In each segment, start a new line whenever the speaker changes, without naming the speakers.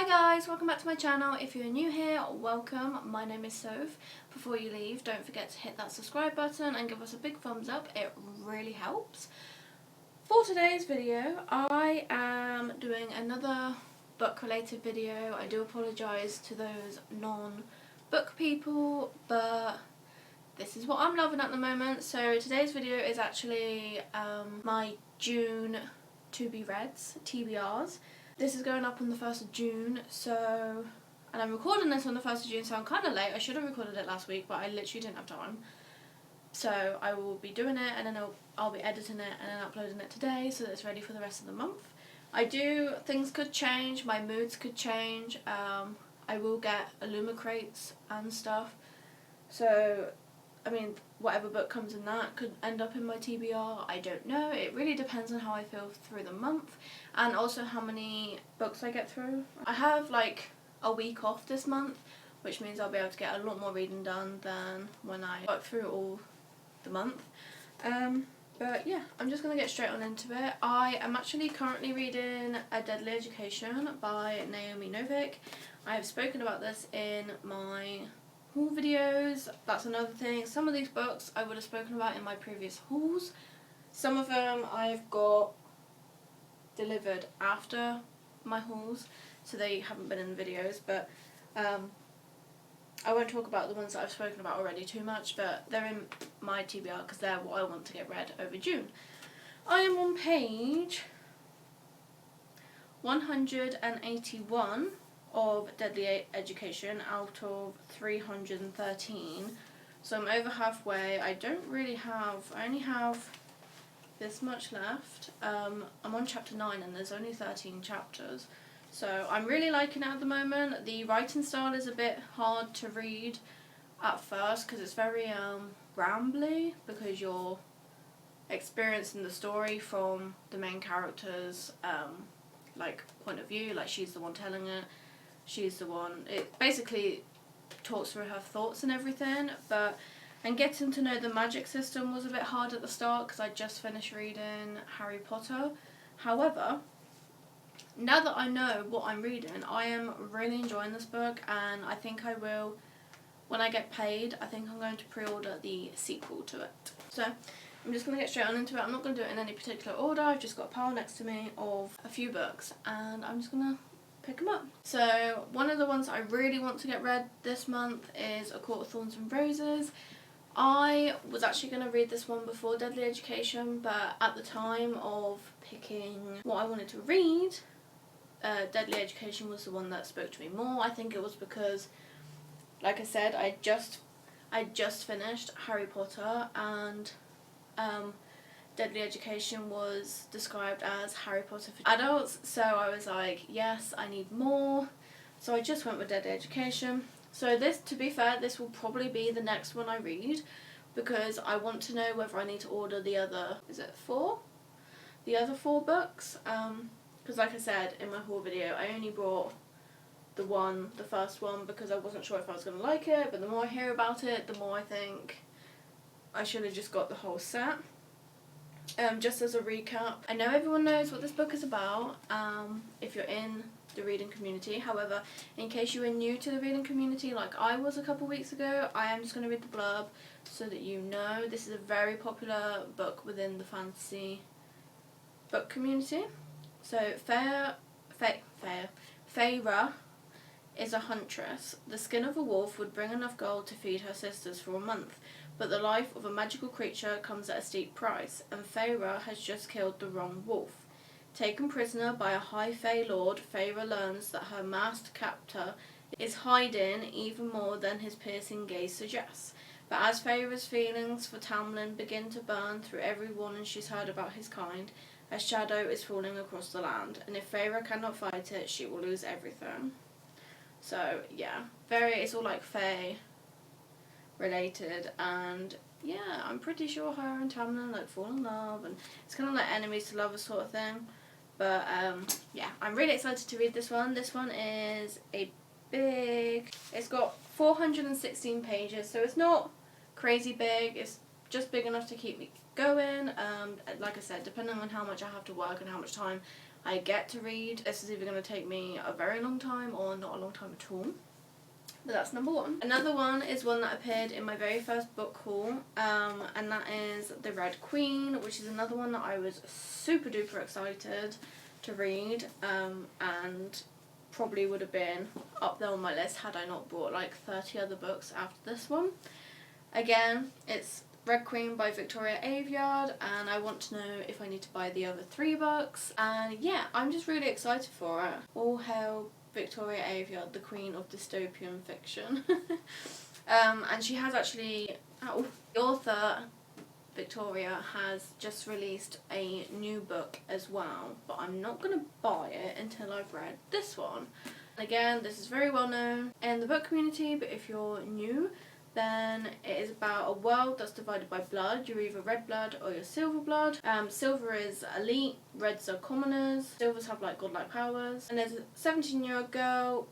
Hi guys, welcome back to my channel. If you're new here, welcome. My name is Soph. Before you leave, don't forget to hit that subscribe button and give us a big thumbs up. It really helps. For today's video, I am doing another book related video. I do apologise to those non-book people, but this is what I'm loving at the moment. So today's video is actually my June to be reads, TBRs. This is going up on the 1st of June, so, and I'm recording this on the 1st of June, so I'm kind of late. I should have recorded it last week, but I literally didn't have time. So I will be doing it, and then I'll be editing it and then uploading it today, so that it's ready for the rest of the month. Things could change, my moods could change. I will get Illuma crates and stuff, so I mean, whatever book comes in that could end up in my TBR, I don't know. It really depends on how I feel through the month and also how many books I get through. I have like a week off this month, which means I'll be able to get a lot more reading done than when I work through all the month. But yeah, I'm just going to get straight on into it. I am actually currently reading A Deadly Education by Naomi Novik. I have spoken about this in my haul videos. That's another thing. Some of these books I would have spoken about in my previous hauls. Some of them I've got delivered after my hauls, so they haven't been in the videos, but I won't talk about the ones that I've spoken about already too much, but they're in my TBR because they're what I want to get read over June. I am on page 181 of Deadly Education out of 313, so I'm over halfway. I only have this much left. I'm on chapter 9 and there's only 13 chapters, so I'm really liking it at the moment. The writing style is a bit hard to read at first because it's very rambly, because you're experiencing the story from the main character's like point of view, like she's the one telling it. She's the one, it basically talks through her thoughts and everything, and getting to know the magic system was a bit hard at the start because I just finished reading Harry Potter. However, now that I know what I'm reading, I am really enjoying this book, and I think I will, when I get paid, I think I'm going to pre-order the sequel to it. So I'm just going to get straight on into it. I'm not going to do it in any particular order. I've just got a pile next to me of a few books and I'm just going to pick them up. So one of the ones I really want to get read this month is A Court of Thorns and Roses. I was actually going to read this one before Deadly Education, but at the time of picking what I wanted to read, Deadly Education was the one that spoke to me more. I think it was because, like I said, I just finished Harry Potter, and Deadly Education was described as Harry Potter for adults, so I was like, yes, I need more. So I just went with Deadly Education. So this, to be fair, this will probably be the next one I read, because I want to know whether I need to order the other, is it 4? The other 4 books, because like I said in my haul video, I only brought the first one because I wasn't sure if I was going to like it, but the more I hear about it, the more I think I should have just got the whole set. Just as a recap, I know everyone knows what this book is about if you're in the reading community. However, in case you are new to the reading community like I was a couple weeks ago, I am just going to read the blurb so that you know. This is a very popular book within the fantasy book community. So Feyre is a huntress. The skin of a wolf would bring enough gold to feed her sisters for a month, but the life of a magical creature comes at a steep price, and Feyre has just killed the wrong wolf. Taken prisoner by a high Fey lord, Feyre learns that her masked captor is hiding even more than his piercing gaze suggests. But as Feyre's feelings for Tamlin begin to burn through every warning she's heard about his kind, a shadow is falling across the land, and if Feyre cannot fight it, she will lose everything. So yeah, it's all like Fey related, and yeah, I'm pretty sure her and Tamlin like fall in love, and it's kind of like enemies to lovers sort of thing. But yeah, I'm really excited to read this one. This one is it's got 416 pages, so it's not crazy big. It's just big enough to keep me going. Like I said, depending on how much I have to work and how much time I get to read. This is either going to take me a very long time or not a long time at all. But that's number one. Another one is one that appeared in my very first book haul, and that is The Red Queen, which is another one that I was super duper excited to read, and probably would have been up there on my list had I not bought like 30 other books after this one. Again, it's Red Queen by Victoria Aveyard, and I want to know if I need to buy the other 3 books, and yeah, I'm just really excited for it. All hail Victoria Aveyard, the queen of dystopian fiction. And she has actually, the author Victoria has just released a new book as well, but I'm not going to buy it until I've read this one. Again, this is very well known in the book community, but if you're new, then it is about a world that's divided by blood. You're either red blood or you're silver blood. Silver is elite, reds are commoners, silvers have like godlike powers. And there's a 17-year-old girl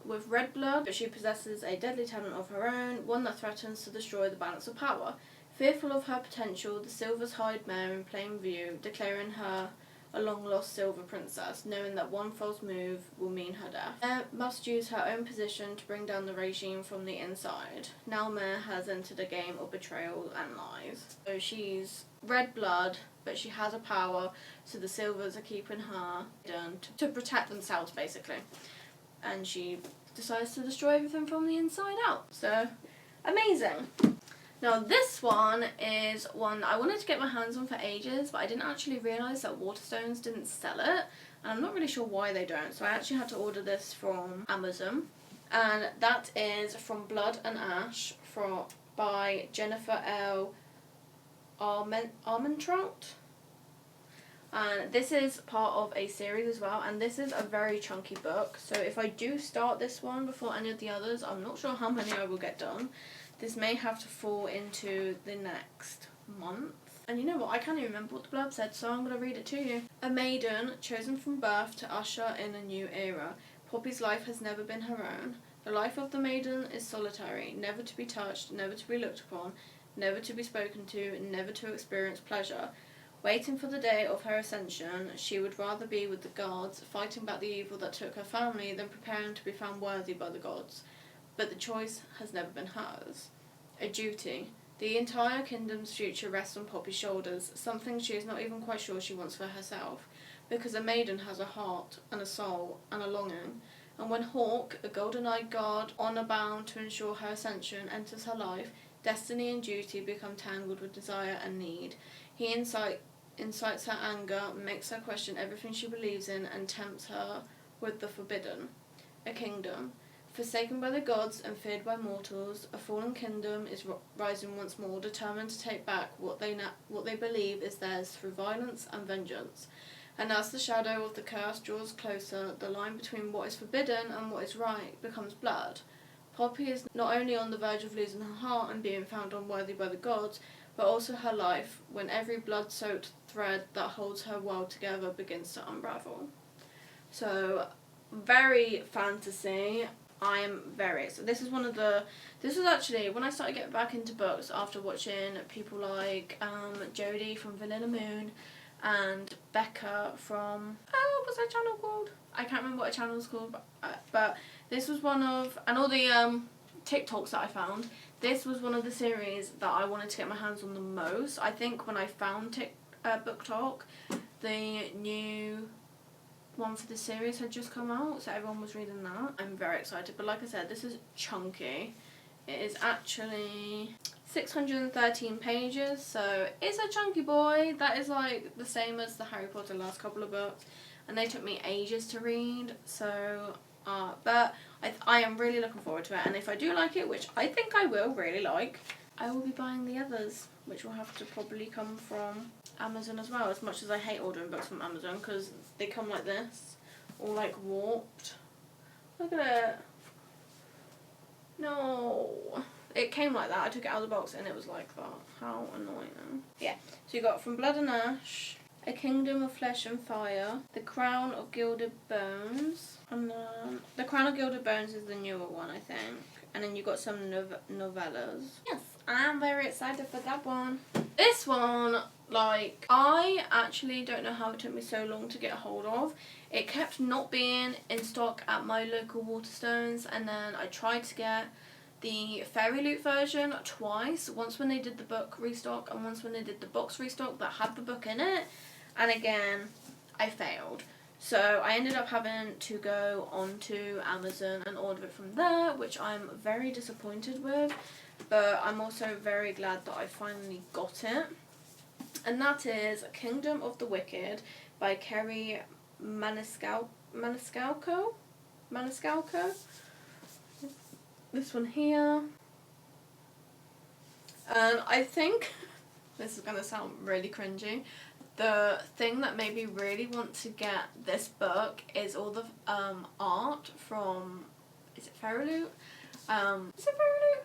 with red blood, but she possesses a deadly talent of her own, one that threatens to destroy the balance of power. Fearful of her potential, the silvers hide Mare in plain view, declaring her a long-lost silver princess, knowing that one false move will mean her death. Mare must use her own position to bring down the regime from the inside. Now Mare has entered a game of betrayal and lies. So she's red blood, but she has a power, so the silvers are keeping her hidden to protect themselves, basically. And she decides to destroy everything from the inside out. So, amazing. Now this one is one I wanted to get my hands on for ages, but I didn't actually realise that Waterstones didn't sell it, and I'm not really sure why they don't, so I actually had to order this from Amazon, and that is From Blood and Ash by Jennifer L. Armentrout. And this is part of a series as well, and this is a very chunky book, so if I do start this one before any of the others, I'm not sure how many I will get done. This may have to fall into the next month. And you know what, I can't even remember what the blurb said, so I'm going to read it to you. A maiden chosen from birth to usher in a new era. Poppy's life has never been her own. The life of the maiden is solitary, never to be touched, never to be looked upon, never to be spoken to, never to experience pleasure. Waiting for the day of her ascension, she would rather be with the gods, fighting back the evil that took her family, than preparing to be found worthy by the gods. But the choice has never been hers. A duty. The entire kingdom's future rests on Poppy's shoulders, something she is not even quite sure she wants for herself, because a maiden has a heart, and a soul, and a longing, and when Hawk, a golden-eyed god, honour-bound to ensure her ascension, enters her life, destiny and duty become tangled with desire and need. He incites her anger, makes her question everything she believes in, and tempts her with the forbidden. A kingdom. Forsaken by the gods and feared by mortals, a fallen kingdom is rising once more, determined to take back what they believe is theirs through violence and vengeance. And as the shadow of the curse draws closer, the line between what is forbidden and what is right becomes blurred. Poppy is not only on the verge of losing her heart and being found unworthy by the gods, but also her life, when every blood-soaked thread that holds her world together begins to unravel. So, very fantasy. I am very excited. This was actually, when I started getting back into books after watching people like Jodie from Vanilla Moon and Becca from, what's her channel called? I can't remember what her channel is called, but this was one of, and all the TikToks that I found, this was one of the series that I wanted to get my hands on the most. I think when I found Book Talk, the new one for the series had just come out, so everyone was reading that. I'm very excited, but like I said, this is chunky. It is actually 613 pages, so it's a chunky boy. That is like the same as the Harry Potter last couple of books, and they took me ages to read, so but I am really looking forward to it, and if I do like it, which I think I will really like, I will be buying the others, which will have to probably come from Amazon as well, as much as I hate ordering books from Amazon because they come like this, all like warped. Look at it. No. It came like that. I took it out of the box and it was like that. How annoying. Yeah. So you got From Blood and Ash, A Kingdom of Flesh and Fire, The Crown of Gilded Bones, and then The Crown of Gilded Bones is the newer one, I think. And then you got some novellas. Yes, I'm very excited for that one. This one, like, I actually don't know how it took me so long to get a hold of. It kept not being in stock at my local Waterstones, and then I tried to get the Fairy Loot version twice. Once when they did the book restock, and once when they did the box restock that had the book in it. And again, I failed. So I ended up having to go onto Amazon and order it from there, which I'm very disappointed with. But I'm also very glad that I finally got it. And that is Kingdom of the Wicked by Kerry Maniscalco. This one here. And I think, this is going to sound really cringy, the thing that made me really want to get this book is all the art from, is it Fairy Loot? Is it Fairy Loot?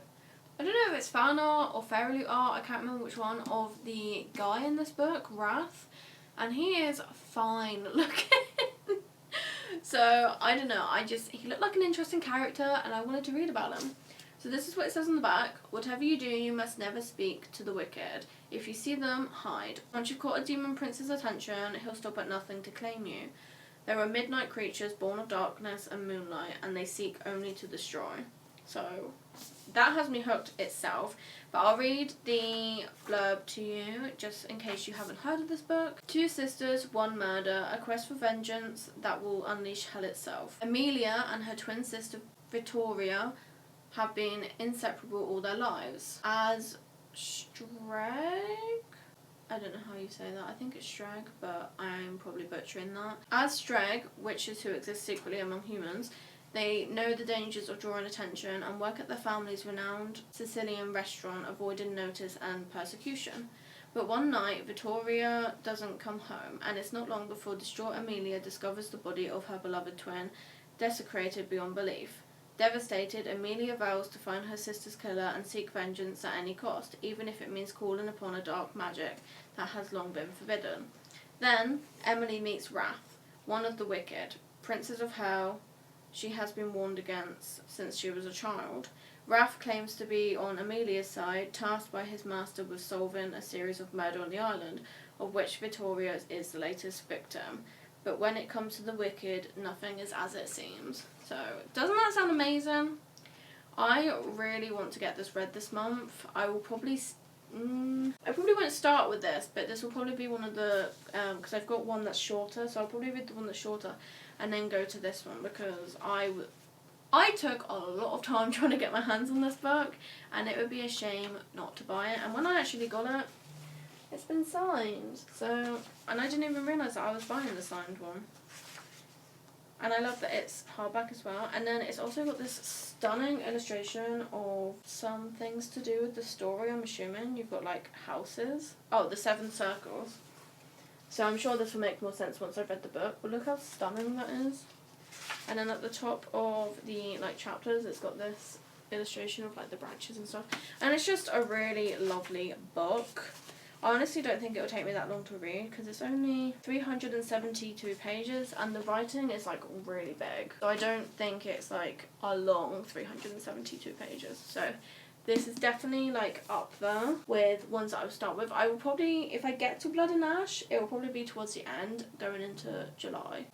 I don't know if it's fan art or Fairy Loot art, I can't remember which one, of the guy in this book, Wrath. And he is fine looking. So, I don't know, he looked like an interesting character and I wanted to read about him. So this is what it says on the back. Whatever you do, you must never speak to the wicked. If you see them, hide. Once you've caught a demon prince's attention, he'll stop at nothing to claim you. There are midnight creatures born of darkness and moonlight, and they seek only to destroy. So that has me hooked itself. But I'll read the blurb to you, just in case you haven't heard of this book. 2 sisters, 1 murder, a quest for vengeance that will unleash hell itself. Amelia and her twin sister Vittoria have been inseparable all their lives. As Streg? I don't know how you say that. I think it's Streg, but I'm probably butchering that. As Streg, witches who exist secretly among humans, they know the dangers of drawing attention and work at their family's renowned Sicilian restaurant, avoiding notice and persecution. But one night, Vittoria doesn't come home, and it's not long before distraught Amelia discovers the body of her beloved twin, desecrated beyond belief. Devastated, Amelia vows to find her sister's killer and seek vengeance at any cost, even if it means calling upon a dark magic that has long been forbidden. Then, Emily meets Wrath, one of the wicked, princes of hell she has been warned against since she was a child. Wrath claims to be on Amelia's side, tasked by his master with solving a series of murder on the island, of which Vittoria is the latest victim. But when it comes to the wicked, nothing is as it seems. So, doesn't that sound amazing? I really want to get this read this month. I probably won't start with this, but this will probably be one of the, because I've got one that's shorter, so I'll probably read the one that's shorter and then go to this one, because I took a lot of time trying to get my hands on this book, and it would be a shame not to buy it. And when I actually got it, it's been signed. So, and I didn't even realise that I was buying the signed one. And I love that it's hardback as well. And then it's also got this stunning illustration of some things to do with the story, I'm assuming. You've got, like, houses. Oh, the 7 circles. So I'm sure this will make more sense once I've read the book. But look how stunning that is. And then at the top of the, like, chapters, it's got this illustration of, like, the branches and stuff. And it's just a really lovely book. I honestly don't think it will take me that long to read, because it's only 372 pages and the writing is like really big. So I don't think it's like a long 372 pages. So this is definitely like up there with ones that I will start with. I will probably, if I get to Blood and Ash, it will probably be towards the end, going into July.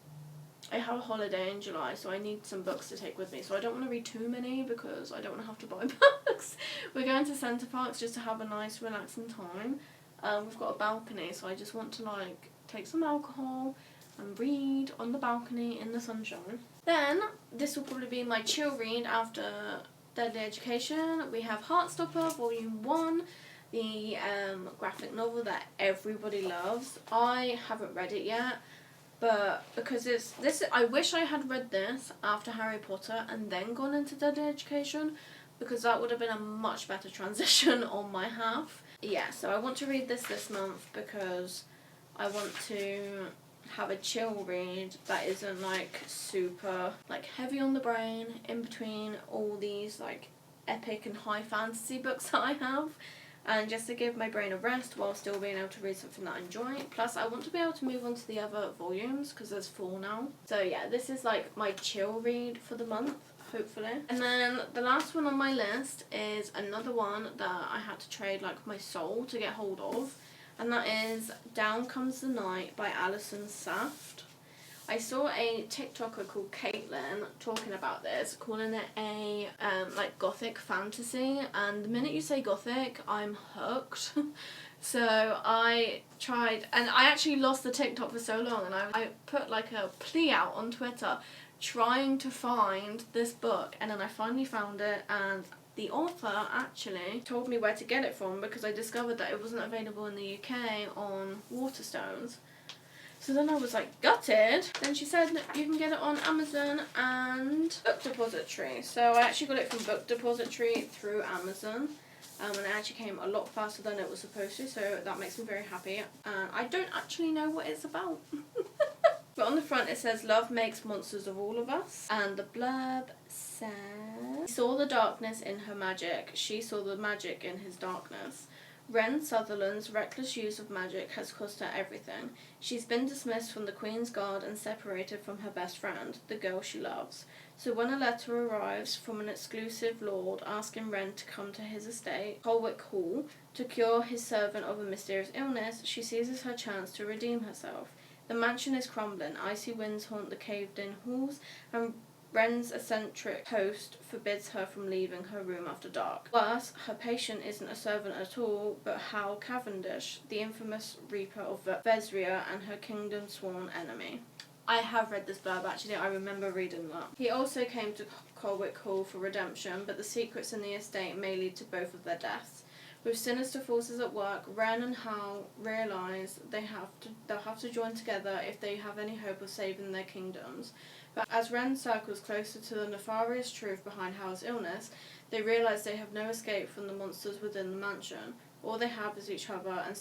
I have a holiday in July, so I need some books to take with me. So I don't want to read too many because I don't want to have to buy books. We're going to Centre Parks just to have a nice relaxing time. We've got a balcony, so I just want to like take some alcohol and read on the balcony in the sunshine. Then, this will probably be my chill read after Deadly Education. We have Heartstopper, Volume 1, the graphic novel that everybody loves. I haven't read it yet, but because I wish I had read this after Harry Potter and then gone into Deadly Education, because that would have been a much better transition on my half. Yeah, so I want to read this month because I want to have a chill read that isn't like super like heavy on the brain in between all these like epic and high fantasy books that I have, and just to give my brain a rest while still being able to read something that I enjoy. Plus I want to be able to move on to the other volumes because there's 4 now. So yeah, this is like my chill read for the month. hopefully. And then the last one on my list is another one that I had to trade like my soul to get hold of, and that is Down Comes the Night by Alison Saft. I saw a TikToker called Caitlin talking about this, calling it a like gothic fantasy, and the minute you say gothic, I'm hooked. So I tried, and I actually lost the TikTok for so long, and I put like a plea out on Twitter trying to find this book, and then I finally found it, and the author actually told me where to get it from because I discovered that it wasn't available in the UK on Waterstones. So then I was like gutted. Then she said you can get it on Amazon and Book Depository. So I actually got it from Book Depository through Amazon. And it actually came a lot faster than it was supposed to, so that makes me very happy. And I don't actually know what it's about. But on the front it says, "Love makes monsters of all of us." And the blurb says, "He saw the darkness in her magic. She saw the magic in his darkness. Wren Sutherland's reckless use of magic has cost her everything. She's been dismissed from the Queen's Guard and separated from her best friend, the girl she loves. So when a letter arrives from an exclusive lord asking Wren to come to his estate, Holwick Hall, to cure his servant of a mysterious illness, she seizes her chance to redeem herself. The mansion is crumbling, icy winds haunt the caved-in halls, and Wren's eccentric host forbids her from leaving her room after dark. Worse, her patient isn't a servant at all, but Hal Cavendish, the infamous Reaper of Vesria and her kingdom's sworn enemy." I have read this blurb actually, I remember reading that. He also came to Holwick Hall for redemption, but the secrets in the estate may lead to both of their deaths. With sinister forces at work, Wren and Hal realise they'll have to join together if they have any hope of saving their kingdoms. But as Wren circles closer to the nefarious truth behind Hal's illness, they realise they have no escape from the monsters within the mansion. All they have is each other and a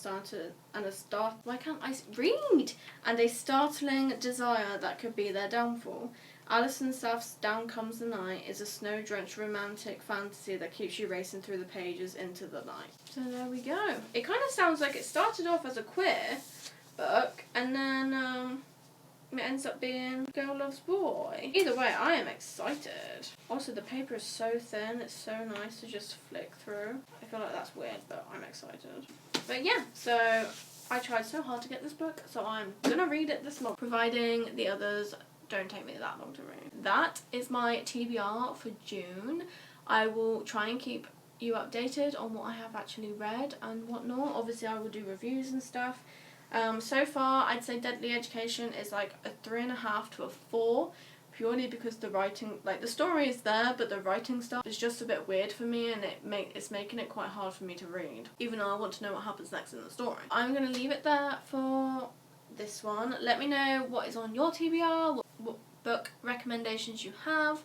startling desire that could be their downfall. Alison Saft's Down Comes the Night is a snow-drenched romantic fantasy that keeps you racing through the pages into the night. So there we go. It kind of sounds like it started off as a queer book, and then it ends up being Girl Loves Boy. Either way, I am excited. Also, the paper is so thin, it's so nice to just flick through. I feel like that's weird, but I'm excited. But yeah, so I tried so hard to get this book, so I'm gonna read it this month, providing the others don't take me that long to read. That is my TBR for June. I will try and keep you updated on what I have actually read and whatnot. Obviously, I will do reviews and stuff. So far, I'd say Deadly Education is like a 3.5 to a 4, purely because the writing, like the story is there, but the writing stuff is just a bit weird for me, and it's making it quite hard for me to read, even though I want to know what happens next in the story. I'm going to leave it there for this one. Let me know what is on your TBR, what book recommendations you have,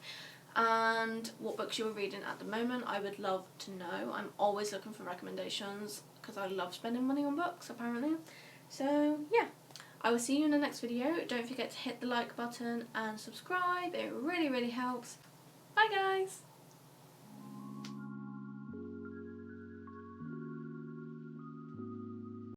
and what books you're reading at the moment. I would love to know. I'm always looking for recommendations because I love spending money on books, apparently. So yeah, I will see you in the next video. Don't forget to hit the like button and subscribe. It really, really helps. Bye guys!